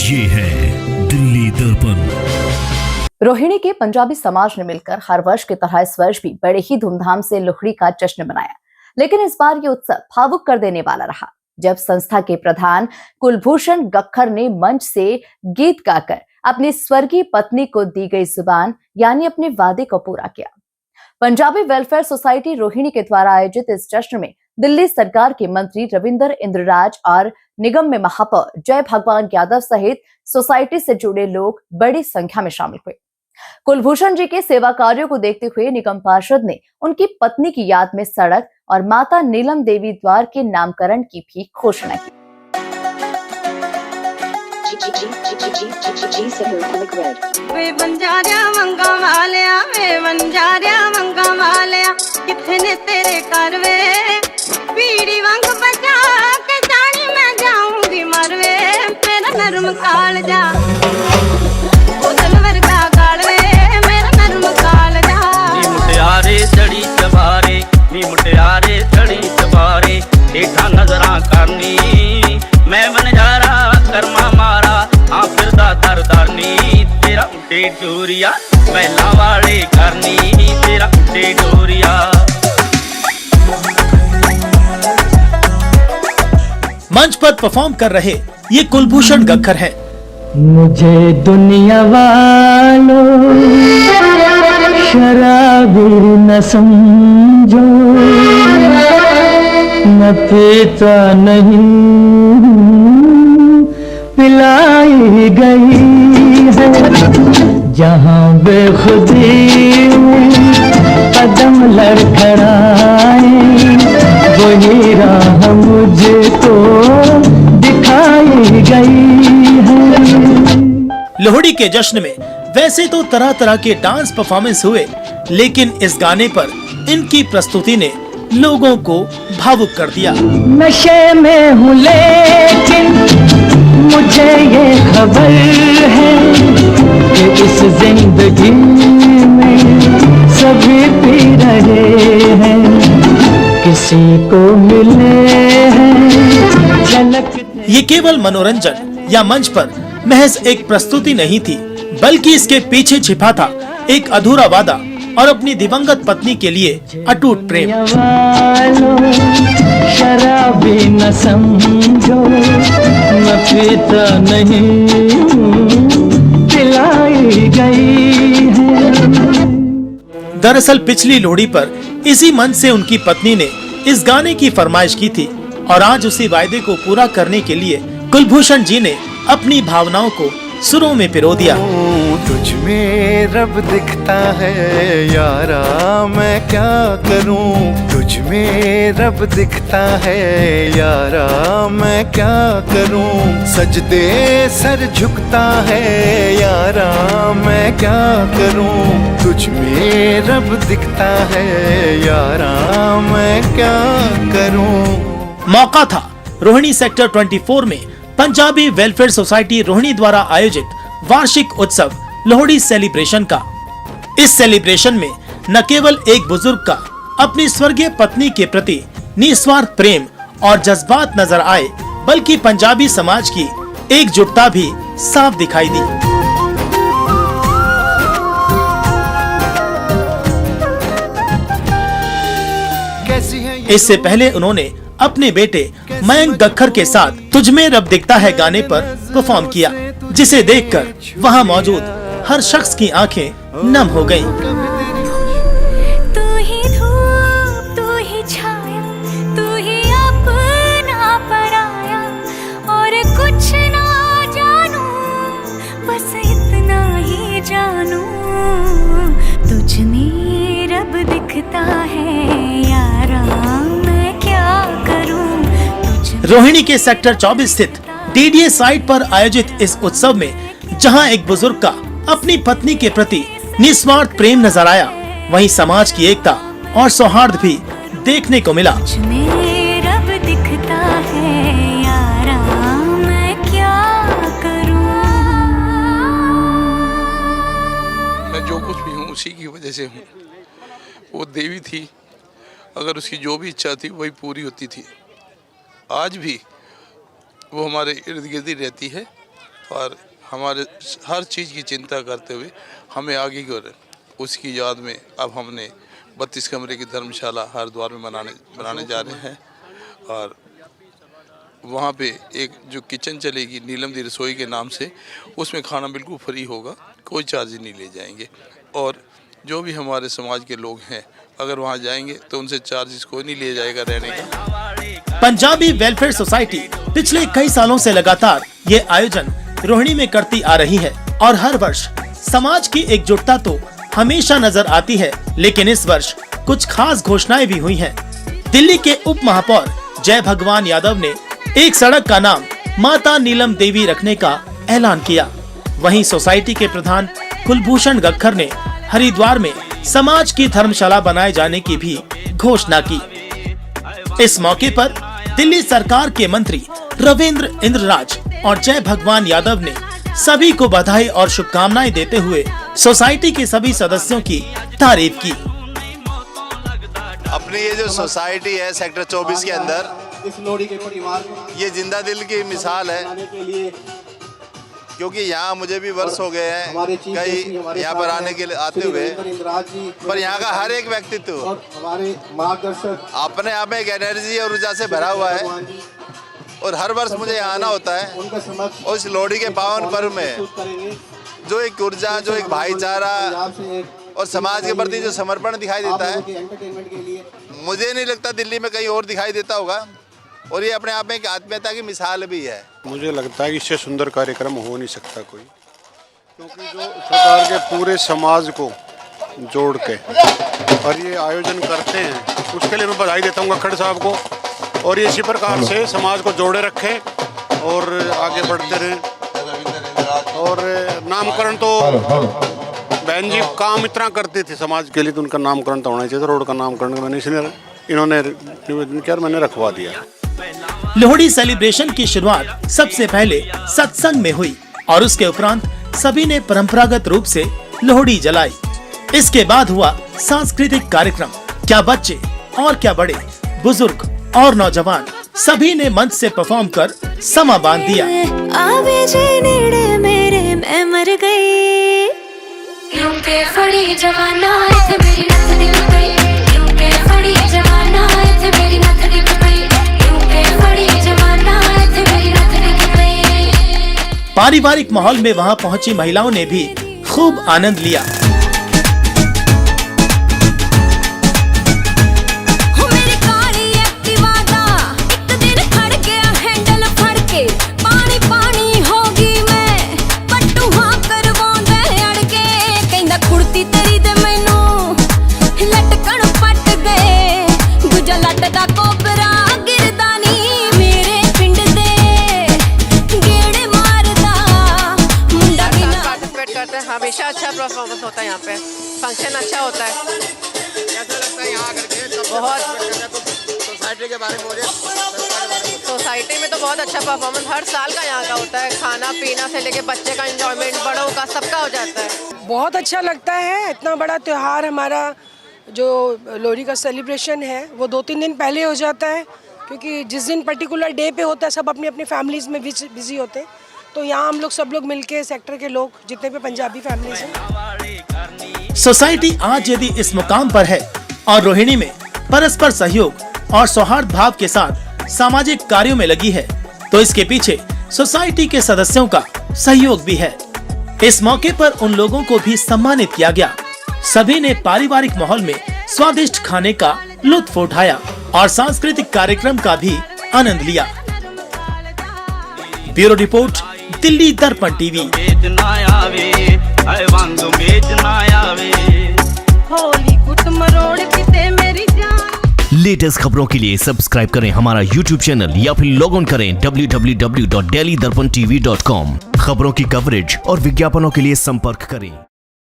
ये है दिल्ली दर्पण। रोहिणी के पंजाबी समाज ने मिलकर हर वर्ष की तरह इस वर्ष भी बड़े ही धूमधाम से लोहड़ी का जश्न मनाया, लेकिन इस बार ये उत्सव भावुक कर देने वाला रहा जब संस्था के प्रधान कुलभूषण गक्खर ने मंच से गीत गाकर अपनी स्वर्गीय पत्नी को दी गई जुबान यानी अपने वादे को पूरा किया। पंजाबी वेलफेयर सोसाइटी रोहिणी के द्वारा आयोजित इस जश्न में दिल्ली सरकार के मंत्री रविंद्र इंद्रराज और निगम में महापौर जय भगवान यादव सहित सोसाइटी से जुड़े लोग बड़ी संख्या में शामिल हुए। कुलभूषण जी के सेवा कार्यों को देखते हुए निगम पार्षद ने उनकी पत्नी की याद में सड़क और माता नीलम देवी द्वार के नामकरण की भी घोषणा की। वे बंजारिया मंगा वालिया, वे बंजारिया मंगा वालिया, कितने तेरे कर वे पीड़ी वांग बजा के जानी मैं जाऊंगी मरवे मेरा नरम काल जा वर्गा काल वे मेरा नरम काल जा। नी मुटियारे चढ़ी चबारे, नी मुटियारे चढ़ी चबारे, हेठा नजरा करनी मैं बनजारा कर्मा मारा हाँ फिरदा दरदारनी तेरा उठे डोरिया महला वाले करनी तेरा उठे डोरिया। मंच पर परफॉर्म कर रहे ये कुलभूषण गक्खर हैं। मुझे दुनिया वालों शराबी न समझो, न पीता नहीं पिलाई गई है, जहाँ बेखुदी कदम लड़खड़ाए वही राह मुझको दिखाई गई है। लोहड़ी के जश्न में वैसे तो तरह तरह के डांस परफॉर्मेंस हुए, लेकिन इस गाने पर इनकी प्रस्तुति ने लोगों को भावुक कर दिया। नशे में हूँ लेकिन मुझे ये खबर है कि इस जिंदगी में सभी पी रहे हैं, किसी को मिले हैं झलक। ये केवल मनोरंजन या मंच पर महज एक प्रस्तुति नहीं थी, बल्कि इसके पीछे छिपा था एक अधूरा वादा और अपनी दिवंगत पत्नी के लिए अटूट प्रेम। शराबी न समझो, न पीता नहीं पिलाई गई है। दरअसल पिछली लोहड़ी पर इसी मंच से उनकी पत्नी ने इस गाने की फरमाइश की थी और आज उसी वायदे को पूरा करने के लिए कुलभूषण जी ने अपनी भावनाओं को सुरों में पिरो दिया। तुझ में रब दिखता है यारा मैं क्या करूं, तुझ में रब दिखता है यारा मैं क्या करूं, सजदे सर झुकता है यारा मैं क्या करूं, तुझ में रब दिखता है यारा मैं क्या करूं। मौका था रोहिणी सेक्टर 24 में पंजाबी वेलफेयर सोसाइटी रोहिणी द्वारा आयोजित वार्षिक उत्सव लोहड़ी सेलिब्रेशन का। इस सेलिब्रेशन में न केवल एक बुजुर्ग का अपनी स्वर्गीय पत्नी के प्रति निस्वार्थ प्रेम और जज्बात नजर आए, बल्कि पंजाबी समाज की एकजुटता भी साफ दिखाई दी। इससे पहले उन्होंने अपने बेटे मयंक गक्खर के साथ तुझ में रब दिखता है गाने पर परफॉर्म किया, जिसे देखकर वहां मौजूद हर शख्स की आंखें नम हो गईं। तू ही धूप, तू ही छाया, तू ही अपना पराया, और कुछ ना जानू, बस इतना ही जानू, तुझ में रब दिखता है यारा मैं क्या करूं। रोहिणी के सेक्टर 24 स्थित डीडीए साइट पर आयोजित इस उत्सव में जहां एक बुजुर्ग का अपनी पत्नी के प्रति निस्वार्थ प्रेम नजर आया, वहीं समाज की एकता और सौहार्द भी देखने को मिला। रब दिखता है यारा मैं क्या करूं। मैं जो कुछ भी हूँ उसी की वजह से हूँ। वो देवी थी, अगर उसकी जो भी इच्छा थी वही पूरी होती थी। आज भी वो हमारे इर्द गिर्द ही रहती है और हमारे हर चीज़ की चिंता करते हुए हमें आगे की ओर उसकी याद में अब हमने 32 कमरे की धर्मशाला हरिद्वार में बनाने जा रहे हैं। और वहाँ पे एक जो किचन चलेगी नीलम दी रसोई के नाम से, उसमें खाना बिल्कुल फ्री होगा, कोई चार्ज नहीं ले जाएंगे। और जो भी हमारे समाज के लोग हैं अगर वहाँ जाएंगे तो उनसे चार्जेस कोई नहीं लिया जाएगा रहने का। पंजाबी वेलफेयर सोसाइटी पिछले कई सालों से लगातार ये आयोजन रोहिणी में करती आ रही है और हर वर्ष समाज की एकजुटता तो हमेशा नजर आती है, लेकिन इस वर्ष कुछ खास घोषणाएं भी हुई हैं। दिल्ली के उप महापौर जय भगवान यादव ने एक सड़क का नाम माता नीलम देवी रखने का ऐलान किया। वहीं सोसाइटी के प्रधान कुलभूषण गक्खर ने हरिद्वार में समाज की धर्मशाला बनाए जाने की भी घोषणा की। इस मौके पर दिल्ली सरकार के मंत्री रविंद्र इंद्रराज और जय भगवान यादव ने सभी को बधाई और शुभकामनाएं देते हुए सोसाइटी के सभी सदस्यों की तारीफ की। अपनी ये जो सोसाइटी है सेक्टर 24 के अंदर, इस लोहड़ी के परिवार ये जिंदा दिल की मिसाल है, क्योंकि यहाँ मुझे भी वर्ष हो गए हैं कई यहाँ पर आने के लिए आते हुए, पर यहाँ का हर एक व्यक्तित्व हमारे मार्गदर्शक अपने आप में एक एनर्जी और ऊर्जा से भरा हुआ है। और हर वर्ष मुझे यहाँ आना होता है और इस लोहड़ी के पावन पर्व में जो एक ऊर्जा, जो एक भाईचारा और समाज के प्रति जो समर्पण दिखाई देता है, मुझे नहीं लगता दिल्ली में कहीं और दिखाई देता होगा। और ये अपने आप में एक आत्मीयता की मिसाल भी है। मुझे लगता है कि इससे सुंदर कार्यक्रम हो नहीं सकता कोई, क्योंकि जो सरकार के पूरे समाज को जोड़ के और ये आयोजन करते हैं, उसके लिए मैं बधाई देता हूँ गक्खड़ साहब को। और ये इसी प्रकार से समाज को जोड़े रखें और आगे बढ़ते रहें। और नामकरण तो बहन जी काम इतना करते थे समाज के लिए, तो उनका नामकरण तो होना चाहिए। रोड का नामकरण मैंने इन्होंने निवेदन किया, मैंने रखवा दिया। लोहड़ी सेलिब्रेशन की शुरुआत सबसे पहले सत्संग में हुई और उसके उपरांत सभी ने परंपरागत रूप से लोहड़ी जलाई। इसके बाद हुआ सांस्कृतिक कार्यक्रम। क्या बच्चे और क्या बड़े, बुजुर्ग और नौजवान सभी ने मंच से परफॉर्म कर समा बांध दिया। आवे जे नेड़े मेरे मैं मर गई, यूं के फड़ी जवाना इत्थे मेरी नथ डिग पई, यूं के फड़ी जवाना इत्थे मेरी नथ डिग पई, यूं के फड़ी जवाना इत्थे मेरी नथ डिग पई। पारिवारिक माहौल में वहां पहुंची महिलाओं ने भी खूब आनंद लिया। हमेशा अच्छा परफॉर्मेंस होता है यहाँ पे, फंक्शन अच्छा होता है। कैसा लगता है यहाँ आकर के? बहुत सोसाइटी के बारे में सोसाइटी में तो बहुत अच्छा परफॉर्मेंस हर साल का यहाँ का होता है। खाना पीना से लेके बच्चे का एंजॉयमेंट, बड़ों का, सबका हो जाता है। बहुत अच्छा लगता है। इतना बड़ा त्यौहार हमारा जो लोहड़ी का सेलिब्रेशन है वो 2-3 दिन पहले हो जाता है, क्योंकि जिस दिन पर्टिकुलर डे पे होता है सब अपनी अपनी फैमिलीज में बिजी होते हैं। तो यहाँ हम लोग सब लोग मिलके सेक्टर के लोग जितने भी पंजाबी फैमिलीज हैं। सोसाइटी आज यदि इस मुकाम पर है और रोहिणी में परस्पर सहयोग और सौहार्द भाव के साथ सामाजिक कार्यों में लगी है, तो इसके पीछे सोसाइटी के सदस्यों का सहयोग भी है। इस मौके पर उन लोगों को भी सम्मानित किया गया। सभी ने पारिवारिक माहौल में स्वादिष्ट खाने का लुत्फ उठाया और सांस्कृतिक कार्यक्रम का भी आनंद लिया। ब्यूरो रिपोर्ट, दिल्ली दर्पण टीवी। लेटेस्ट खबरों के लिए सब्सक्राइब करें हमारा YouTube चैनल या फिर लॉग ऑन करें www.delhidarpantv.com। खबरों की कवरेज और विज्ञापनों के लिए संपर्क करें।